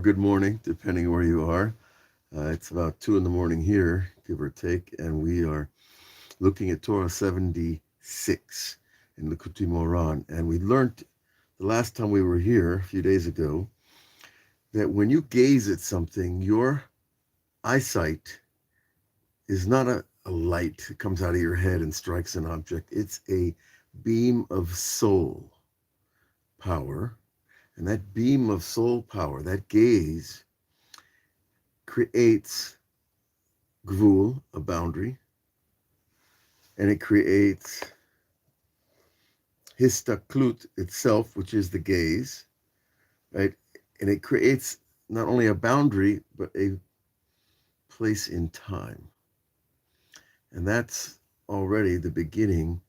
Good morning, depending where you are. It's about 2 in the morning here, give or take, and we are looking at Torah 76 in Likutei Moharan. And we learned the last time we were here, a few days ago, that when you gaze at something, your eyesight is not a light that comes out of your head and strikes an object. It's a beam of soul power. And that beam of soul power, that gaze, creates gvul, a boundary, and it creates histaklut itself, which is the gaze, right? And it creates not only a boundary, but a place in time. And that's already the beginning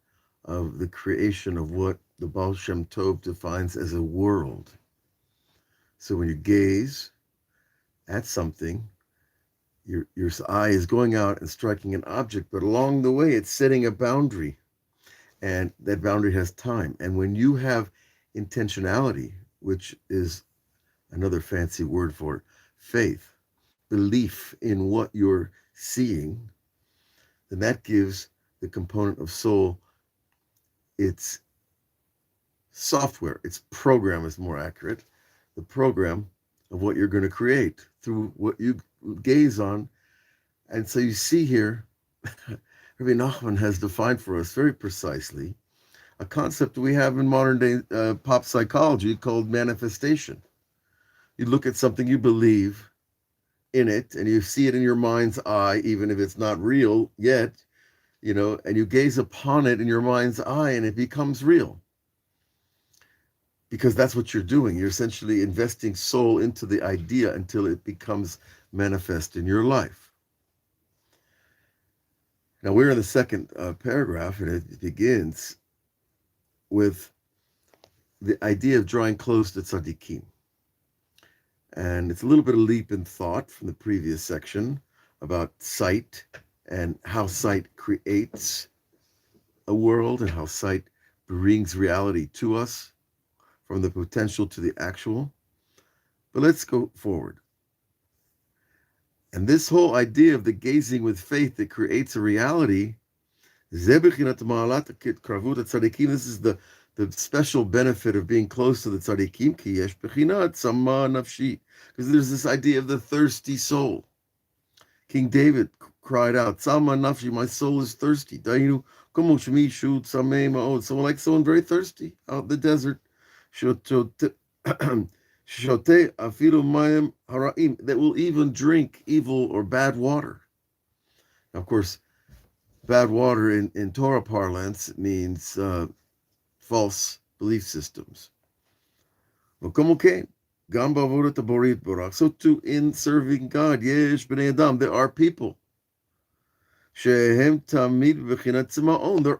of the creation of what the Baal Shem Tov defines as a world. So when you gaze at something, your eye is going out and striking an object, but along the way, it's setting a boundary, and that boundary has time. And when you have intentionality, which is another fancy word for it, faith, belief in what you're seeing, then that gives the component of soul its software, its program is more accurate, the program of what you're going to create through what you gaze on. And so you see here, Rabbi Nachman has defined for us very precisely a concept we have in modern day pop psychology called manifestation. You look at something, you believe in it, and you see it in your mind's eye, even if it's not real yet, and you gaze upon it in your mind's eye, and it becomes real. Because that's what you're doing. You're essentially investing soul into the idea until it becomes manifest in your life. Now, we're in the second paragraph, and it begins with the idea of drawing close to tzaddikim. And it's a little bit of leap in thought from the previous section about sight and how sight creates a world and how sight brings reality to us from the potential to the actual. But let's go forward. And this whole idea of the gazing with faith that creates a reality, this is the special benefit of being close to the tzaddikim, because there's this idea of the thirsty soul. King David cried out, Tzama nafshi, my soul is thirsty. So like someone very thirsty out in the desert, that will even drink evil or bad water. Now, of course, bad water in Torah parlance means false belief systems. So too in serving God, there are people. They're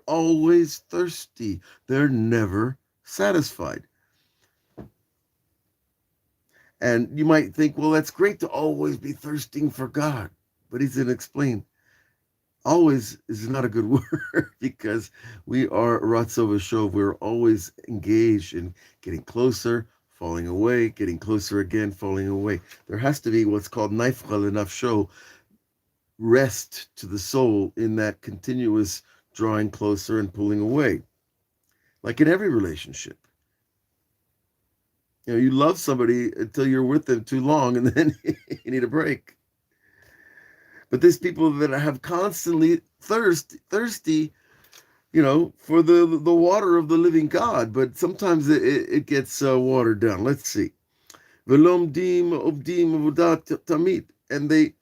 always thirsty. They're never satisfied. And you might think, well, that's great to always be thirsting for God. But he's going to explain, always is not a good word because we are Ratzo V'Shov. We're always engaged in getting closer, falling away, getting closer again, falling away. There has to be what's called naifcha l'nafsho, rest to the soul in that continuous drawing closer and pulling away. Like in every relationship. You love somebody until you're with them too long and then you need a break. But there's people that have constantly thirsty, for the water of the living God. But sometimes it gets watered down. Let's see. And they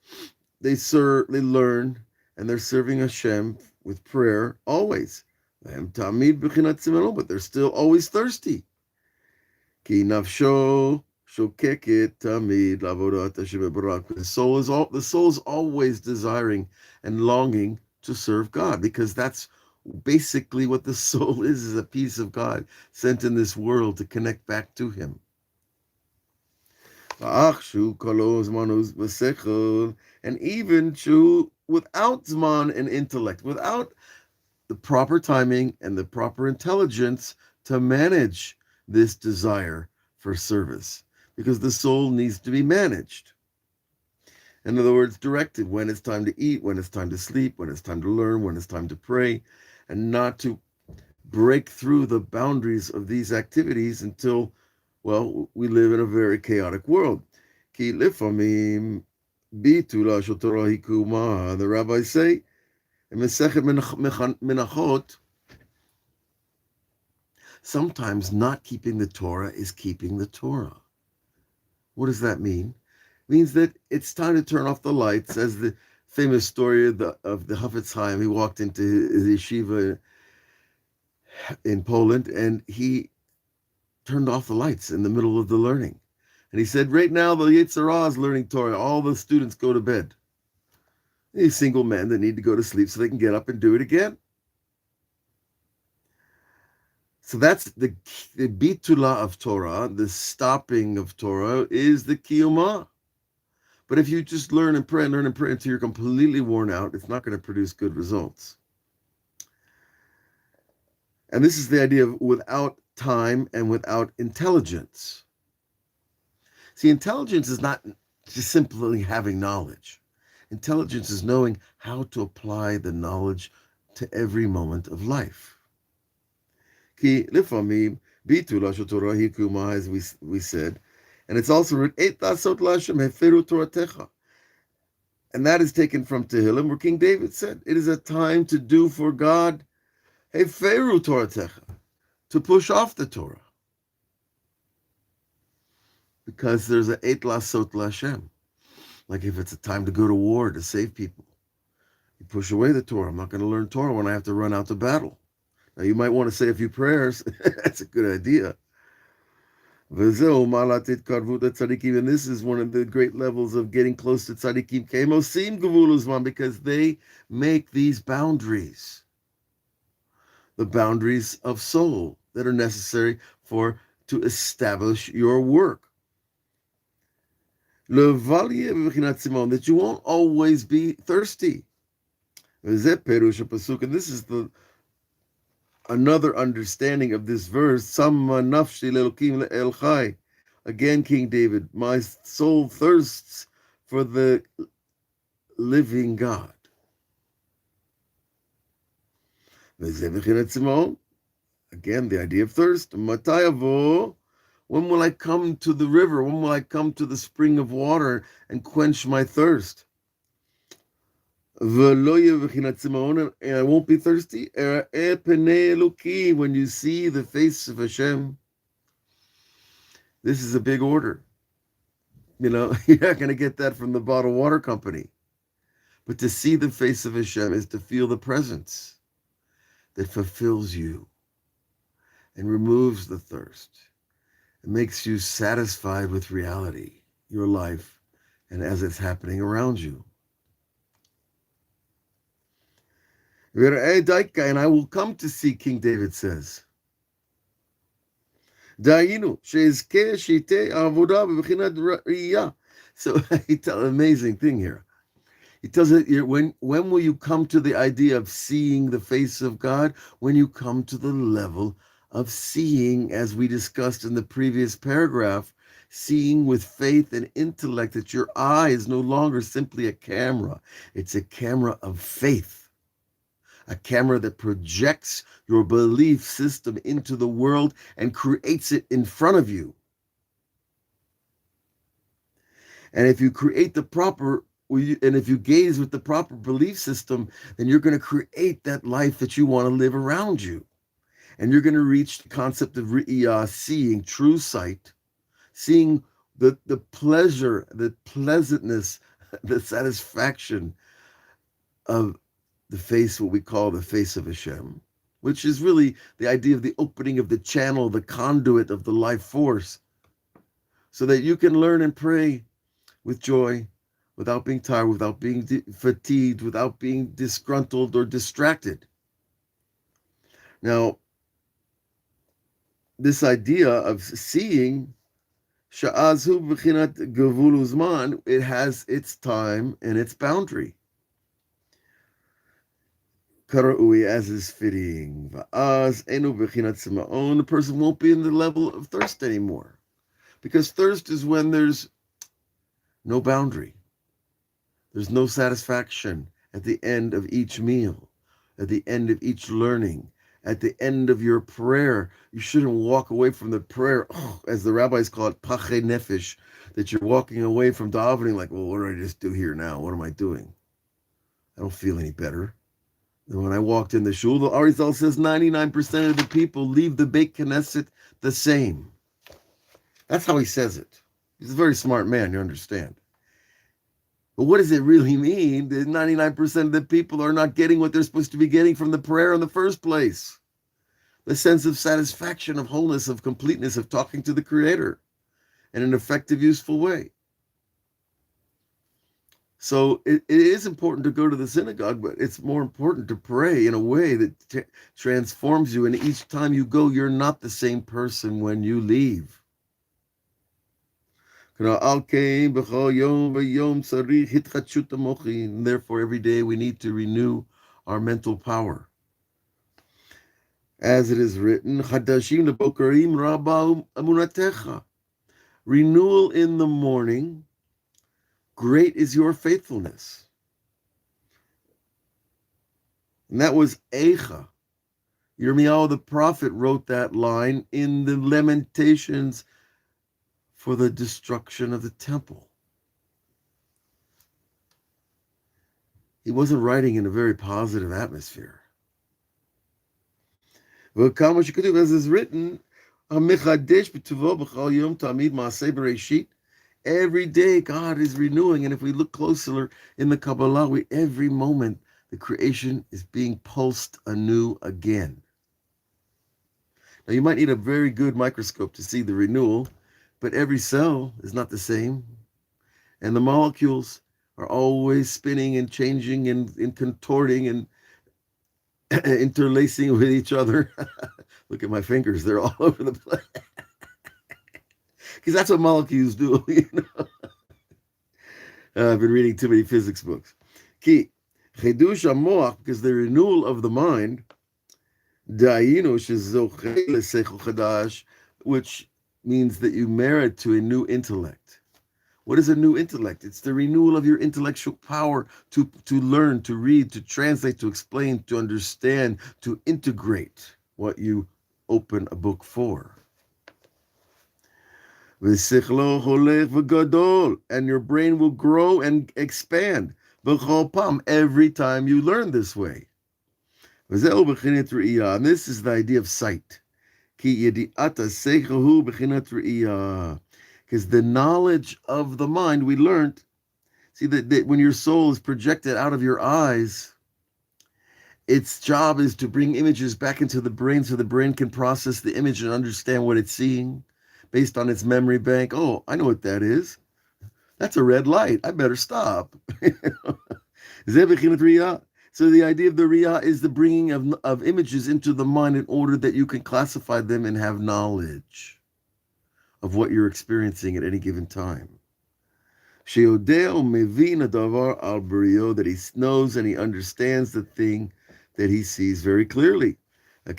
learn, and they're serving Hashem with prayer always. But they're still always thirsty. Ki nafsho shokeket tamid lavodat Hashem barak. The soul is always desiring and longing to serve God, because that's basically what the soul is a piece of God sent in this world to connect back to Him. And even without zman and intellect, without the proper timing and the proper intelligence to manage this desire for service. because the soul needs to be managed. In other words, directed when it's time to eat, when it's time to sleep, when it's time to learn, when it's time to pray, and not to break through the boundaries of these activities until, well, we live in a very chaotic world. Ki lifamim bitula shotorah hikuma, the rabbis say, in Masechet Menachot, sometimes not keeping the Torah is keeping the Torah. What does that mean? It means that it's time to turn off the lights, as the famous story of the Hafetz Chaim. He walked into his yeshiva in Poland, and he turned off the lights in the middle of the learning. And he said, right now, the Yetzer Hara is learning Torah. All the students go to bed. These single men that need to go to sleep so they can get up and do it again. So that's the bitula of Torah, the stopping of Torah, is the kiyumah. But if you just learn and pray until you're completely worn out, it's not going to produce good results. And this is the idea of without time and without intelligence. See, intelligence is not just simply having knowledge. Intelligence is knowing how to apply the knowledge to every moment of life. Ki lifamim bitula shotorah hikuma, as we said, and it's also written et lasot l'Hashem heferu toratecha, and that is taken from Tehillim, where King David said, "It is a time to do for God heferu toratecha, to push off the Torah, because there's a et lasot l'Hashem, like if it's a time to go to war to save people, you push away the Torah. I'm not going to learn Torah when I have to run out to battle." Now, you might want to say a few prayers. That's a good idea. And this is one of the great levels of getting close to tzaddikim, because they make these boundaries, the boundaries of soul that are necessary to establish your work. That you won't always be thirsty. And this is another understanding of this verse. Again, King David, my soul thirsts for the living God. Again, the idea of thirst. When will I come to the river? When will I come to the spring of water and quench my thirst? And I won't be thirsty. When you see the face of Hashem, this is a big order. You're not going to get that from the bottled water company. But to see the face of Hashem is to feel the presence that fulfills you and removes the thirst. It makes you satisfied with reality, your life, and as it's happening around you. And I will come to see, King David says. So he tells an amazing thing here. He tells it, when will you come to the idea of seeing the face of God? When you come to the level of seeing, as we discussed in the previous paragraph, seeing with faith and intellect, that your eye is no longer simply a camera. It's a camera of faith. A camera that projects your belief system into the world and creates it in front of you. And if you create if you gaze with the proper belief system, then you're going to create that life that you want to live around you. And you're going to reach the concept of ri'iyah, seeing, true sight, seeing the pleasure, the pleasantness, the satisfaction of the face, what we call the face of Hashem, which is really the idea of the opening of the channel, the conduit of the life force, so that you can learn and pray with joy, without being tired, without being fatigued, without being disgruntled or distracted. Now, this idea of seeing, sha'azu b'chinat gevul uzman, it has its time and its boundary. Kara'ui, as is fitting. The person won't be in the level of thirst anymore. Because thirst is when there's no boundary. There's no satisfaction at the end of each meal, at the end of each learning, at the end of your prayer. You shouldn't walk away from the prayer, as the rabbis call it, pache nefesh, that you're walking away from davening like, well, what did I just do here now? What am I doing? I don't feel any better. And when I walked in the shul, the Arizal says 99% of the people leave the Beit Knesset the same. That's how he says it. He's a very smart man, you understand. But what does it really mean that 99% of the people are not getting what they're supposed to be getting from the prayer in the first place? The sense of satisfaction, of wholeness, of completeness, of talking to the Creator in an effective, useful way. So it is important to go to the synagogue, but it's more important to pray in a way that transforms you. And each time you go, you're not the same person when you leave. And therefore, every day we need to renew our mental power. As it is written, renewal in the morning, great is your faithfulness. And that was Eicha. Yirmiyahu the prophet wrote that line in the Lamentations for the destruction of the temple. He wasn't writing in a very positive atmosphere. As is written, every day God is renewing, and if we look closer in the Kabbalah, every moment the creation is being pulsed anew again. Now you might need a very good microscope to see the renewal, but every cell is not the same, and the molecules are always spinning and changing and contorting and interlacing with each other. Look at my fingers, they're all over the place. Because that's what molecules do, you know. I've been reading too many physics books. Ki chidush hamoach, because the renewal of the mind, da'inu shezocheh leseichel chadash, which means that you merit to a new intellect. What is a new intellect? It's the renewal of your intellectual power to learn, to read, to translate, to explain, to understand, to integrate what you open a book for. And your brain will grow and expand every time you learn this way. And this is the idea of sight. Because the knowledge of the mind, we learned, see that when your soul is projected out of your eyes, its job is to bring images back into the brain so the brain can process the image and understand what it's seeing based on its memory bank. Oh, I know what that is. That's a red light. I better stop. So the idea of the riyah is the bringing of images into the mind in order that you can classify them and have knowledge of what you're experiencing at any given time. That he knows and he understands the thing that he sees very clearly. And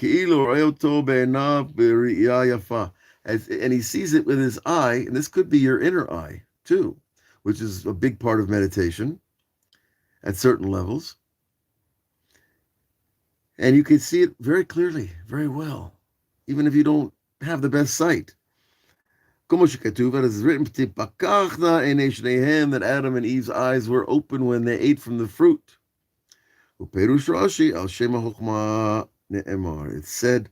he sees it with his eye, and this could be your inner eye too, which is a big part of meditation at certain levels. And you can see it very clearly, very well, even if you don't have the best sight. It is written that Adam and Eve's eyes were open when they ate from the fruit. It's said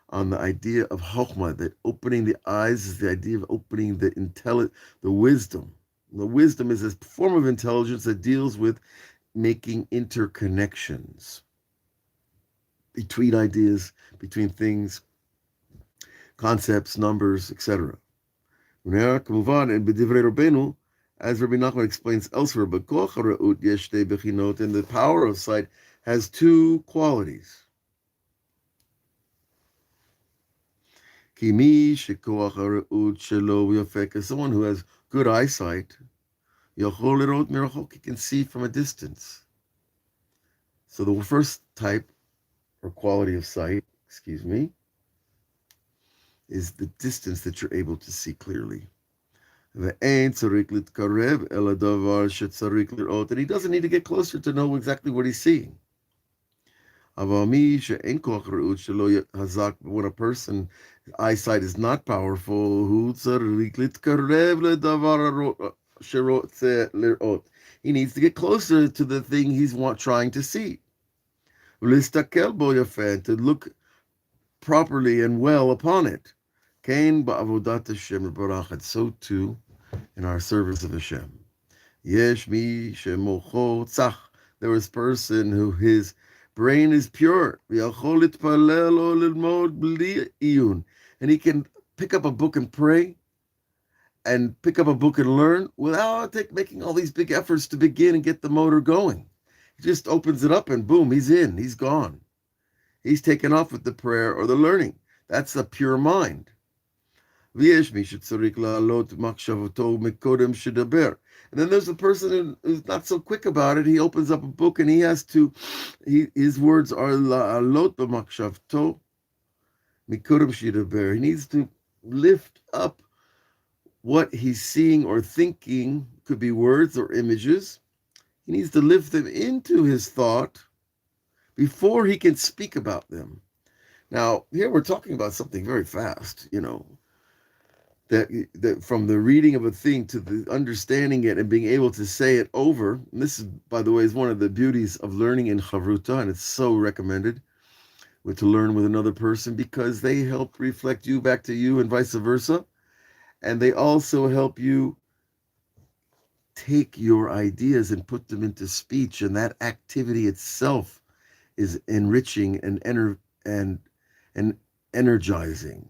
on the idea of Chokhmah that opening the eyes is the idea of opening the wisdom. The wisdom is a form of intelligence that deals with making interconnections between ideas, between things, concepts, numbers, etc. And as Rabbi Nachman explains elsewhere, and the power of sight has two qualities. Someone who has good eyesight, he can see from a distance. So the first type or quality of sight, is the distance that you're able to see clearly. ואין צריך להתקרב אל הדבר שצריך לראות, and he doesn't need to get closer to know exactly what he's seeing. אבל מי שאין כוח ראות שלא חזק, when a person, eyesight is not powerful, הוא צריך להתקרב לדבר שרוצה לראות. He needs to get closer to the thing he's trying to see. ולהסתכל בו יפה, to look properly and well upon it. כן בעבודת השם יתברך, and so too in our service of Hashem. יש מי שמוחו צח. There is a person who his brain is pure. ויכול להתפלל או ללמוד בלי עיון. And he can pick up a book and pray, and pick up a book and learn without making all these big efforts to begin and get the motor going. He just opens it up and boom, he's in, he's gone. He's taken off with the prayer or the learning. That's a pure mind. ויש מי שצריך לעלות מחשבתו מקודם שדבר. And then there's the person who's not so quick about it. He opens up a book and he has to, his words are לעלות במחשבתו מקודם שדבר. He needs to lift up what he's seeing or thinking, could be words or images. He needs to lift them into his thought before he can speak about them. Now, here we're talking about something very fast, that from the reading of a thing to the understanding it and being able to say it over. And this is, by the way, is one of the beauties of learning in Chavruta, and it's so recommended to learn with another person, because they help reflect you back to you and vice versa. And they also help you take your ideas and put them into speech, and that activity itself is enriching and energizing.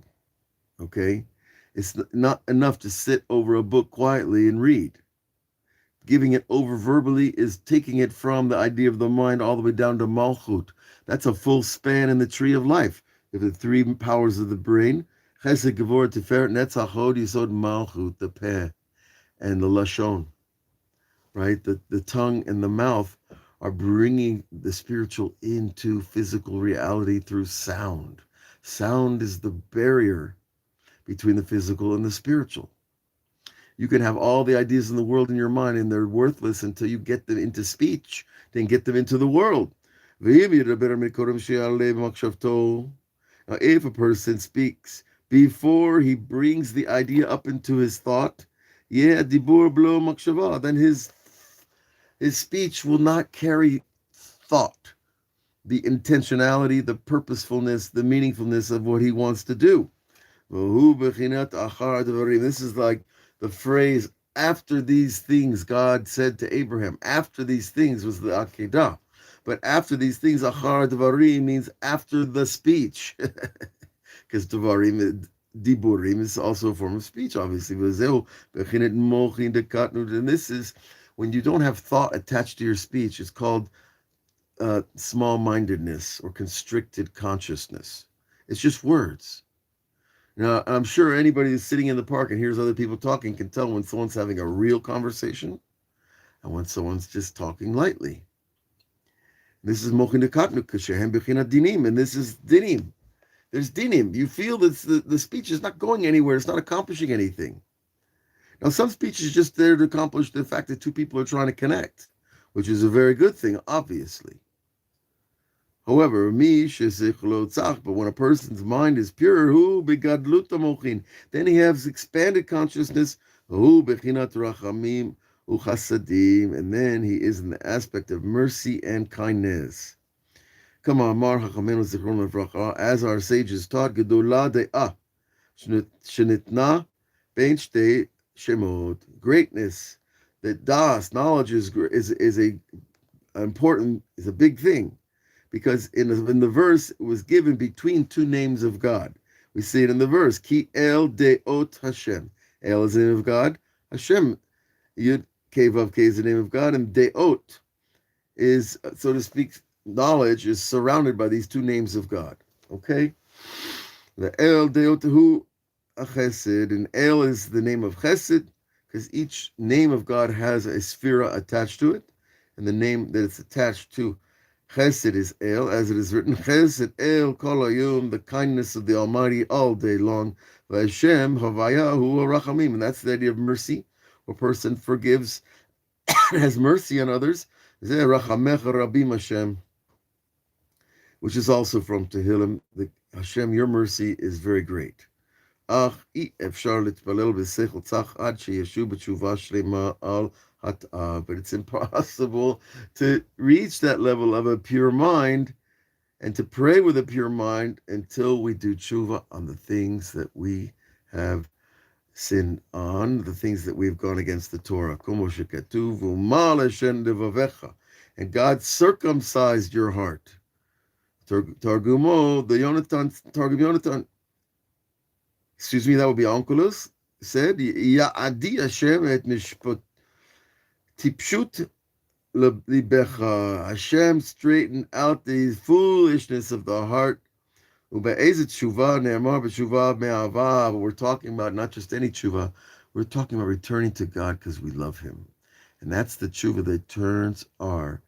Okay? It's not enough to sit over a book quietly and read. Giving it over verbally is taking it from the idea of the mind all the way down to Malchut. That's a full span in the tree of life. If the three powers of the brain, Chesed, Gevurah, Tiferet, Netzach, Hod, Yesod, Malchut, the Peh, and the Lashon, right? The tongue and the mouth are bringing the spiritual into physical reality through sound. Sound is the barrier between the physical and the spiritual. You can have all the ideas in the world in your mind, and they're worthless until you get them into speech, then get them into the world. Now, if a person speaks before he brings the idea up into his thought, then his speech will not carry thought, the intentionality, the purposefulness, the meaningfulness of what he wants to do. This is like the phrase, after these things God said to Abraham. After these things was the Akedah. But after these things, achar dvarim means after the speech. Because diburim is also a form of speech, obviously. And this is when you don't have thought attached to your speech. It's called small-mindedness or constricted consciousness. It's just words. Now, I'm sure anybody who's sitting in the park and hears other people talking can tell when someone's having a real conversation and when someone's just talking lightly. This is mochin dekatnu kashem b'china dinim, and this is dinim. There's dinim. You feel that the speech is not going anywhere. It's not accomplishing anything. Now, some speech is just there to accomplish the fact that two people are trying to connect, which is a very good thing, obviously. However, but when a person's mind is pure, then he has expanded consciousness, and then he is in the aspect of mercy and kindness. As our sages taught, greatness, that das, knowledge is a big thing. Because in the verse, it was given between two names of God. We see it in the verse, Ki El Deot Hashem. El is the name of God. Hashem, Yud Kei Vav Kei is the name of God. And Deot is, so to speak, knowledge is surrounded by these two names of God. Okay? The El Deot Hu Chesed. And El is the name of Chesed, because each name of God has a Shira attached to it. And the name that it's attached to Chesed is El, as it is written, Chesed El kol hayom, the kindness of the Almighty all day long. V'Hashem havayahu rachamim, and that's the idea of mercy. A person forgives, has mercy on others. Zeh rachamecha rabim Hashem, which is also from Tehillim. The Hashem, your mercy is very great. But it's impossible to reach that level of a pure mind and to pray with a pure mind until we do tshuva on the things that we have sinned on, the things that we've gone against the Torah. And God circumcised your heart. Targumo, the Targum Yonatan, excuse me, that would be Onkelos, said, Ya'adi Hashem et mishpat tipshut libecha. Hashem straightened out the foolishness of the heart. Ube'ezet tshuva ne'amar b'tshuva me'ava. We're talking about not just any tshuva, we're talking about returning to God because we love Him. And that's the tshuva that turns our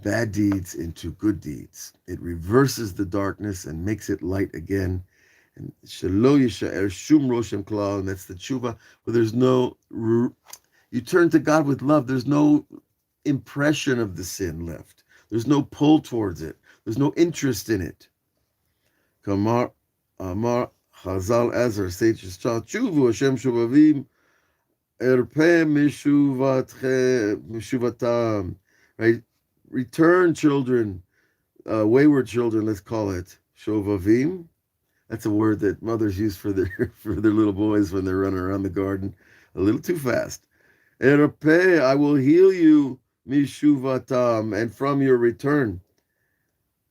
bad deeds into good deeds. It reverses the darkness and makes it light again. And shelo yisha'er shum roshem klal, and that's the tshuva where there's no, you turn to God with love, there's no impression of the sin left. There's no pull towards it. There's no interest in it. Kamar Amar Chazal Azar sages tshuvu Hashem shuvavim erpe mishuvatam. Right? Return children, wayward children, let's call it shovavim. That's a word that mothers use for their little boys when they're running around the garden a little too fast. Erpe, I will heal you, mishuvatam, and from your return.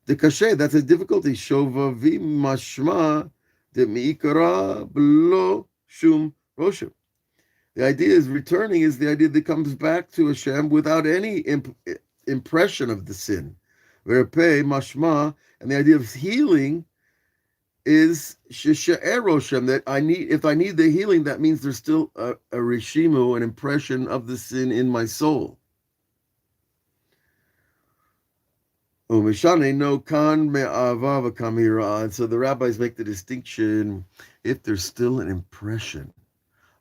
The kashe, that's a difficulty. Shovavim mashma de miikara blo shum roshem. The idea is returning is the idea that comes back to Hashem without any impression of the sin. Verpe mashma, and the idea of healing is shisha'er roshem, that if I need the healing, that means there's still a rishimu, an impression of the sin in my soul. And so the rabbis make the distinction, if there's still an impression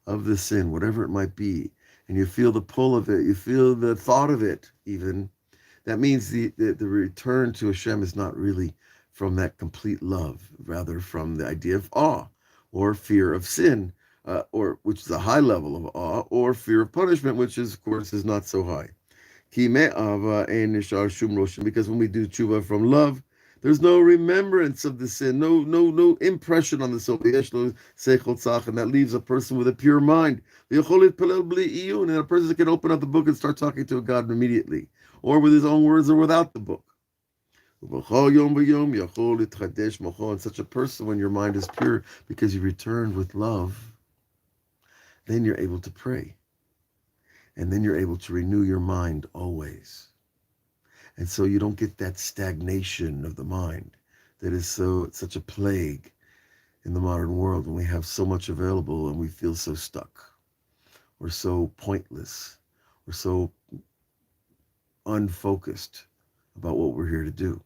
of the sin, whatever it might be, and you feel the pull of it, you feel the thought of it even, that means the return to Hashem is not really from that complete love, rather from the idea of awe or fear of sin, or which is a high level of awe, or fear of punishment, which is, of course, is not so high. Because when we do tshuva from love, there's no remembrance of the sin, no impression on the soul, and that leaves a person with a pure mind. And a person can open up the book and start talking to God immediately, or with his own words or without the book. And such a person, when your mind is pure because you returned with love, then you're able to pray. And then you're able to renew your mind always. And so you don't get that stagnation of the mind that is such a plague in the modern world when we have so much available and we feel so stuck. We're so pointless. We're so unfocused about what we're here to do.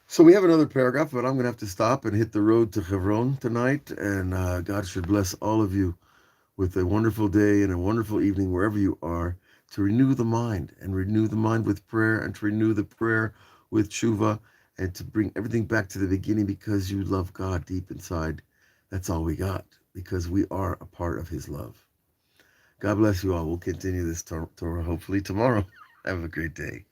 So we have another paragraph, but I'm going to have to stop and hit the road to Hebron tonight. And God should bless all of you with a wonderful day and a wonderful evening wherever you are, to renew the mind, and renew the mind with prayer, and to renew the prayer with tshuva, and to bring everything back to the beginning because you love God deep inside. That's all we got, because we are a part of His love. God bless you all. We'll continue this Torah hopefully tomorrow. Have a great day.